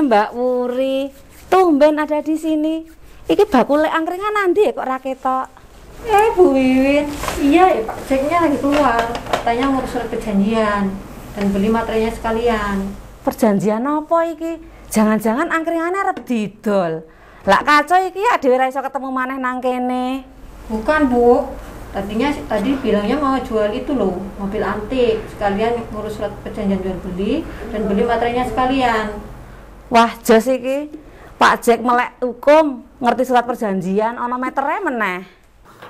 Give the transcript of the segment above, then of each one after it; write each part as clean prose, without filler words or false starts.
Mbak Wuri, tumben ada di sini. Iki bakule angkringan nanti kok ra ketok. Bu Wiwin, iya ya Pak Jacknya lagi keluar. Katanya ngurus surat perjanjian dan beli materinya sekalian. Perjanjian apa iki? Jangan-jangan angkringannya arep didol. Lah kacau iki ya dhewe ra iso ketemu maneh nang kene. Bukan Bu, tadi bilangnya mau jual itu loh, mobil antik. Sekalian ngurus surat perjanjian jual beli dan beli materinya sekalian. Wah, jos iki. Pak Jack melek hukum, ngerti surat perjanjian, ana metere meneh.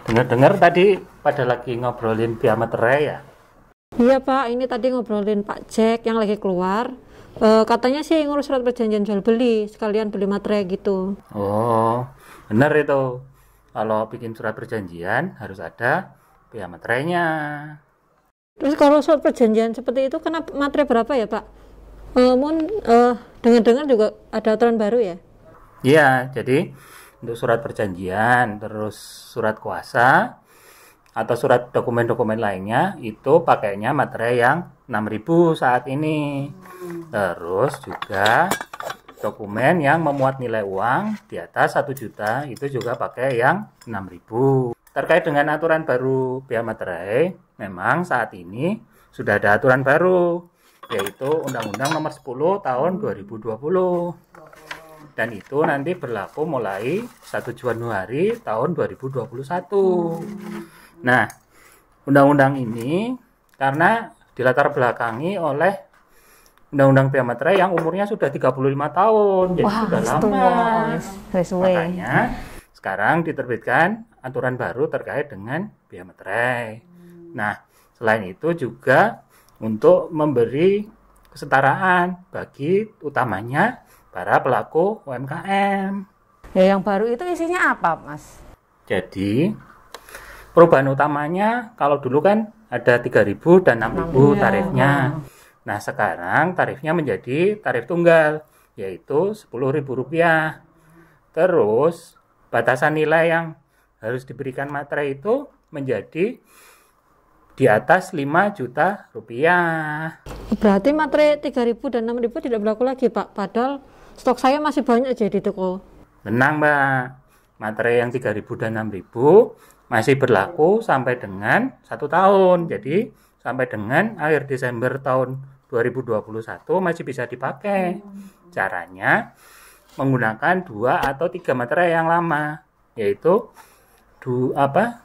Dengar-dengar tadi pada lagi ngobrolin biaya materai ya? Iya Pak, ini tadi ngobrolin Pak Jack yang lagi keluar. Katanya sih ngurus surat perjanjian jual beli, sekalian beli materai gitu. Oh, benar itu. Kalau bikin surat perjanjian harus ada biaya materainya. Terus kalau surat perjanjian seperti itu kena materai berapa ya Pak? Dengar-dengar juga ada aturan baru ya? Iya, jadi untuk surat perjanjian, terus surat kuasa, atau surat dokumen-dokumen lainnya, itu pakainya materai yang 6.000 saat ini. Terus juga dokumen yang memuat nilai uang di atas 1 juta, itu juga pakai yang 6.000. Terkait dengan aturan baru biaya materai, memang saat ini sudah ada aturan baru, yaitu Undang-Undang Nomor 10 Tahun 2020. Dan itu nanti berlaku mulai 1 Januari tahun 2021. Nah, undang-undang ini karena dilatar belakangi oleh Undang-Undang biaya materai yang umurnya sudah 35 tahun, jadi sudah lama. Makanya sekarang diterbitkan aturan baru terkait dengan biaya materai. Nah, selain itu juga untuk memberi kesetaraan bagi utamanya para pelaku UMKM. Ya yang baru itu isinya apa, Mas? Jadi perubahan utamanya kalau dulu kan ada 3.000 dan 6.000 tarifnya. Nah, sekarang tarifnya menjadi tarif tunggal, yaitu Rp10.000. Terus batasan nilai yang harus diberikan materai itu menjadi di atas 5 juta rupiah. Berarti materai 3.000 dan 6.000 tidak berlaku lagi Pak, padahal stok saya masih banyak aja di toko. Tenang Mbak, materai yang 3.000 dan 6.000 masih berlaku sampai dengan 1 tahun. Jadi sampai dengan akhir Desember tahun 2021 masih bisa dipakai. Caranya menggunakan 2 atau 3 materai yang lama, yaitu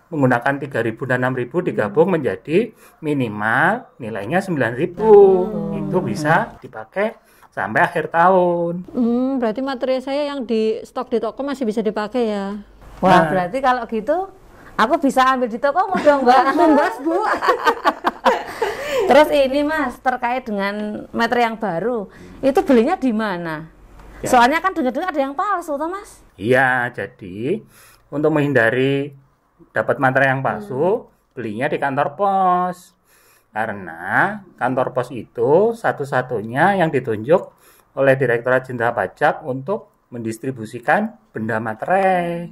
menggunakan 3.000 dan 6.000 digabung menjadi minimal nilainya 9.000. Itu bisa dipakai sampai akhir tahun. Berarti materi saya yang di stok di toko masih bisa dipakai ya? Wah, berarti kalau gitu aku bisa ambil di toko dong, Mbak. Bebas, Bu. Terus ini Mas, terkait dengan materi yang baru, itu belinya di mana? Ya. Soalnya kan dengar-dengar ada yang palsu, toh Mas? Iya, jadi untuk menghindari dapat materai yang palsu, belinya di kantor pos. Karena kantor pos itu satu-satunya yang ditunjuk oleh Direktorat Jenderal Pajak untuk mendistribusikan benda materai.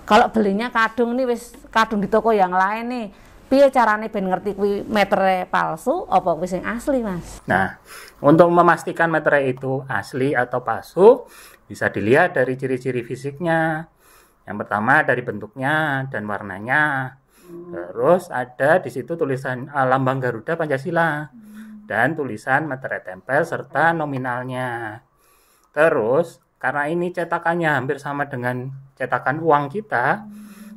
Kalau belinya kadung nih, wis kadung di toko yang lain nih, piye carane ben ngerti kuwi materai palsu apa kuwi sing asli, Mas? Nah, untuk memastikan materai itu asli atau palsu, bisa dilihat dari ciri-ciri fisiknya. Yang pertama dari bentuknya dan warnanya. Terus ada di situ tulisan lambang Garuda Pancasila dan tulisan materai tempel serta nominalnya. Terus karena ini cetakannya hampir sama dengan cetakan uang kita,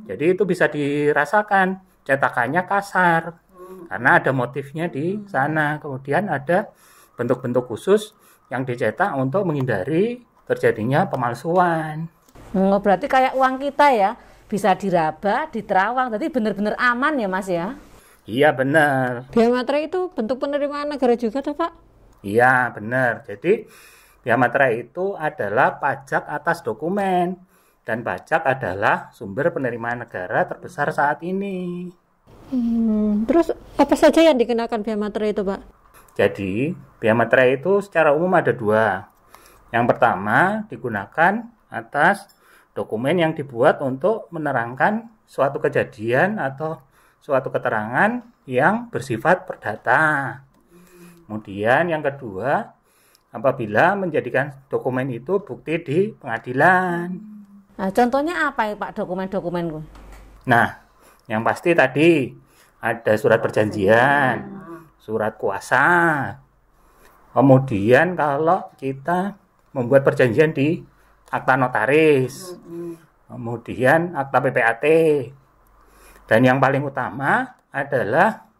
jadi itu bisa dirasakan cetakannya kasar karena ada motifnya di sana. Kemudian ada bentuk-bentuk khusus yang dicetak untuk menghindari terjadinya pemalsuan. Berarti kayak uang kita ya, bisa diraba, diterawang, jadi benar-benar aman ya Mas ya? Iya benar. Biaya materai itu bentuk penerimaan negara juga toh Pak? Iya benar. Jadi biaya materai itu adalah pajak atas dokumen, dan pajak adalah sumber penerimaan negara terbesar saat ini. Terus apa saja yang dikenakan biaya materai itu Pak? Jadi biaya materai itu secara umum ada 2. Yang pertama digunakan atas dokumen yang dibuat untuk menerangkan suatu kejadian atau suatu keterangan yang bersifat perdata. Kemudian yang kedua, apabila menjadikan dokumen itu bukti di pengadilan. Nah, contohnya apa ya Pak dokumen-dokumenku? Nah, yang pasti tadi ada surat perjanjian, surat kuasa. Kemudian kalau kita membuat perjanjian di akta notaris, kemudian akta PPAT. Dan yang paling utama adalah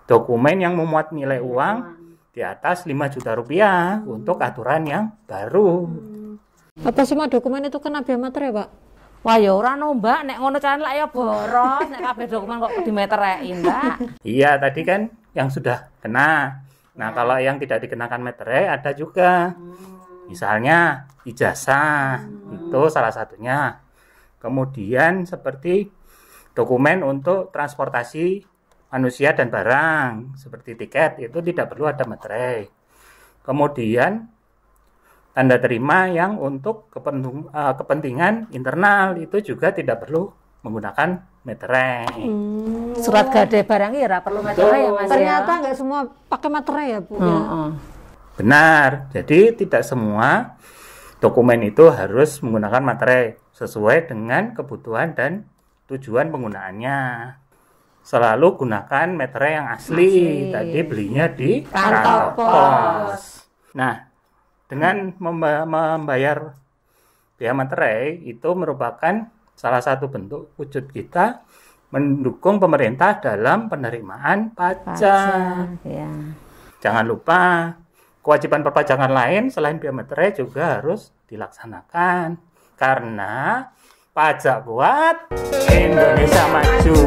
dokumen yang memuat nilai uang di atas 5 juta rupiah untuk aturan yang baru. Apa semua dokumen itu kena biaya materai, Pak? Wah ya ora no Mbak, nek ngono carane lak ya boros, nek kabeh dokumen kok dimetereki, Mbak. Iya, tadi kan yang sudah kena. Nah, kalau yang tidak dikenakan meterai ada juga. Misalnya ijazah, itu salah satunya. Kemudian seperti dokumen untuk transportasi manusia dan barang, seperti tiket, itu tidak perlu ada meterai. Kemudian tanda terima yang untuk kepentingan internal itu juga tidak perlu menggunakan meterai. Surat gade barang ya ora perlu meterai ya Mas. Ternyata nggak semua pakai materai ya, Bu. Benar, jadi tidak semua dokumen itu harus menggunakan materai sesuai dengan kebutuhan dan tujuan penggunaannya. Selalu gunakan meterai yang asli. Tadi belinya di kantor pos. Nah, dengan membayar biaya materai itu merupakan salah satu bentuk wujud kita mendukung pemerintah dalam penerimaan pajak. Ya. Jangan lupa kewajiban perpajakan lain selain biaya materai juga harus dilaksanakan karena pajak kuat Indonesia maju.